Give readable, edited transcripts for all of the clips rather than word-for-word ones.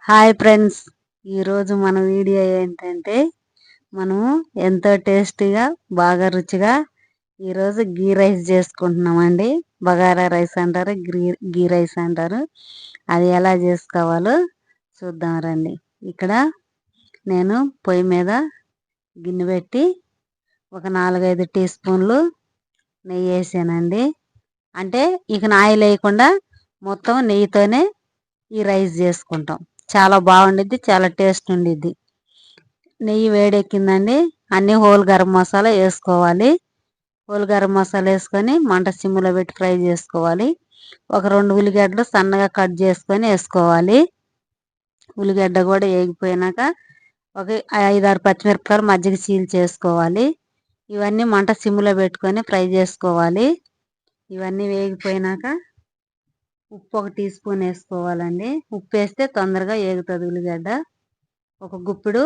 Hi friends, ఈరోజు మన video ఏంటంటే మనము ఎంతో టేస్టీగా బాగా రుచిగా ఈరోజు గీ రైస్ చేసుకుంటున్నామండి. బగారా రైస్ అంటారు, గీ రైస్ అంటారు. అది ఎలా చేసుకోవాలో చూద్దాం రండి. ఇక్కడ నేను పొయ్యి మీద గిన్నె పెట్టి ఒక 4-5 టీ స్పూన్లు నెయ్యి వేసానండి. అంటే ఇక ఆయిల్ వేయకుండా మొత్తం నెయ్యితోనే ఈ రైస్ చేసుకుంటాం. చాలా బాగుండిద్ది, చాలా టేస్ట్ ఉండిద్ది. నెయ్యి వేడెక్కిందండి, అన్నీ హోల్ గరం మసాలా వేసుకోవాలి. హోల్ గరం మసాలా వేసుకొని మంట సిమ్లో పెట్టి ఫ్రై చేసుకోవాలి. ఒక 2 ఉల్లిగడ్డలు సన్నగా కట్ చేసుకొని వేసుకోవాలి. ఉల్లిగడ్డ కూడా వేగిపోయినాక ఒక 5-6 పచ్చిమిరపకాయలు మజ్జిగ చీల్ చేసుకోవాలి. ఇవన్నీ మంట సిమ్లో పెట్టుకొని ఫ్రై చేసుకోవాలి. ఇవన్నీ వేగిపోయినాక ఉప్పు 1 టీ స్పూన్ వేసుకోవాలండి. ఉప్పు వేస్తే తొందరగా వేగుతుంది ఉల్లిగడ్డ. ఒక గుప్పిడు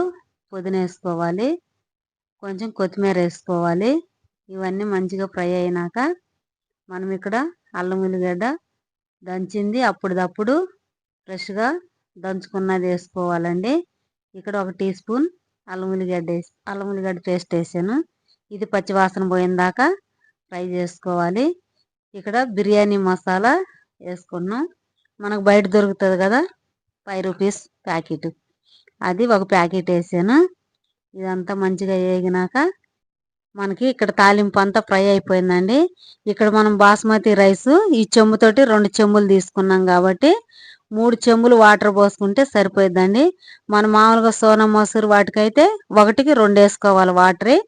పుదీనా వేసుకోవాలి. కొంచెం కొత్తిమీర వేసుకోవాలి. ఇవన్నీ మంచిగా ఫ్రై అయినాక మనం ఇక్కడ అల్లం ఉల్లిగడ్డ దంచింది అప్పుడప్పుడు ఫ్రెష్గా దంచుకున్నది వేసుకోవాలండి. ఇక్కడ 1 టీ స్పూన్ అల్లం ఉల్లిగడ్డ పేస్ట్ వేసాను. ఇది పచ్చివాసన పోయిందాకా ఫ్రై చేసుకోవాలి. ఇక్కడ బిర్యానీ మసాలా వేసుకున్నాం. మనకు బయట దొరుకుతుంది కదా, 5 రూపీస్ ప్యాకెట్, అది 1 ప్యాకెట్ వేసాను. ఇదంతా మంచిగా వేగినాక మనకి ఇక్కడ తాలింపు అంతా ఫ్రై అయిపోయిందండి. ఇక్కడ మనం బాస్మతి రైస్ ఈ చెంబుతోటి 2 చెంబులు తీసుకున్నాం కాబట్టి 3 చెంబులు వాటర్ పోసుకుంటే సరిపోయిద్దండి. మనం మామూలుగా సోనా మసూరు వాటికైతే 1కి 2 వేసుకోవాలి వాటరే.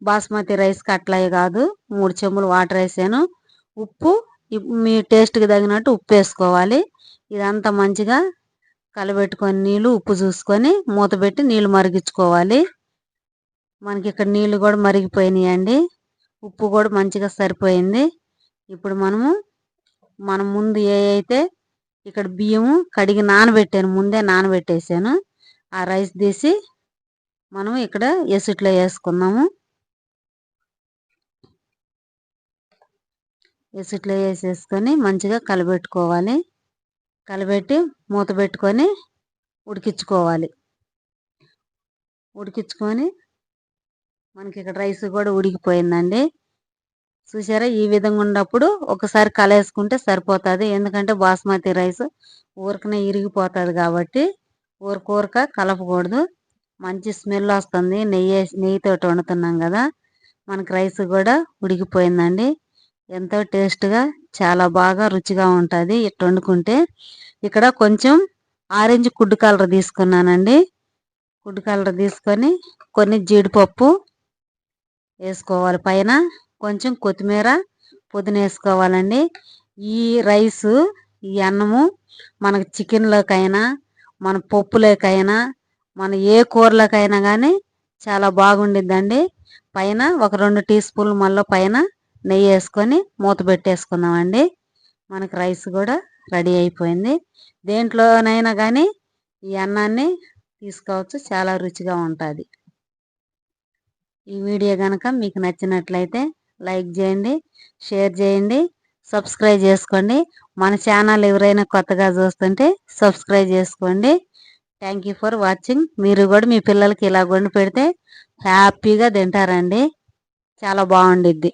బాస్మతి రైస్కి అట్లా కాదు, 3 చెంబులు వాటర్ వేసాను. ఉప్పు మీ టేస్ట్కి తగినట్టు ఉప్పు వేసుకోవాలి. ఇదంతా మంచిగా కలబెట్టుకొని నీళ్ళు ఉప్పు చూసుకొని మూత పెట్టి నీళ్ళు మరిగించుకోవాలి. మనకి ఇక్కడ నీళ్ళు కూడా మరిగిపోయినాయండి. ఉప్పు కూడా మంచిగా సరిపోయింది. ఇప్పుడు మనం ముందు అయితే ఇక్కడ బియ్యము కడిగి నానబెట్టాను, ముందే నానబెట్టేసాను. ఆ రైస్ తీసి మనం ఇక్కడ ఎసుట్లో వేసుకున్నాము. ఎసుట్లో వేసేసుకొని మంచిగా కలబెట్టుకోవాలి. కలబెట్టి మూత పెట్టుకొని ఉడికించుకోవాలి. ఉడికించుకొని మనకి ఇక్కడ రైస్ కూడా ఉడికిపోయిందండి. చూసారా, ఈ విధంగా ఉన్నప్పుడు ఒకసారి కలేసుకుంటే సరిపోతుంది. ఎందుకంటే బాస్మతి రైస్ ఊరకనే ఇరిగిపోతుంది కాబట్టి ఊరక కలపకూడదు. మంచి స్మెల్ వస్తుంది, నెయ్యితో వండుతున్నాం కదా. మనకి రైస్ కూడా ఉడికిపోయిందండి. ఎంతో టేస్ట్గా చాలా బాగా రుచిగా ఉంటుంది ఇట్లా వండుకుంటే. ఇక్కడ కొంచెం ఆరెంజ్ ఫుడ్ కలర్ తీసుకున్నానండి. ఫుడ్ కలర్ తీసుకొని కొన్ని జీడిపప్పు వేసుకోవాలి. పైన కొంచెం కొత్తిమీర పుదీనా వేసుకోవాలండి. ఈ రైసు ఈ అన్నము మనకు చికెన్లోకైనా మన పప్పులోకైనా మన ఏ కూరలోకైనా కానీ చాలా బాగుండిద్దండి. పైన ఒక 2 టీ స్పూన్లు మళ్ళీ పైన నెయ్యి వేసుకొని మూత పెట్టేసుకుందామండి. మనకు రైస్ కూడా రెడీ అయిపోయింది. దేంట్లోనైనా కానీ ఈ అన్నాన్ని తీసుకోవచ్చు, చాలా రుచిగా ఉంటుంది. ఈ వీడియో కనుక మీకు నచ్చినట్లయితే లైక్ చేయండి, షేర్ చేయండి, సబ్స్క్రైబ్ చేసుకోండి. మన ఛానల్ ఎవరైనా కొత్తగా చూస్తుంటే సబ్స్క్రైబ్ చేసుకోండి. Thank you for watching. మీరు కూడా మీ పిల్లలకి ఇలా వండి పెడితే హ్యాపీగా తింటారండి. చాలా బాగుండిద్ది.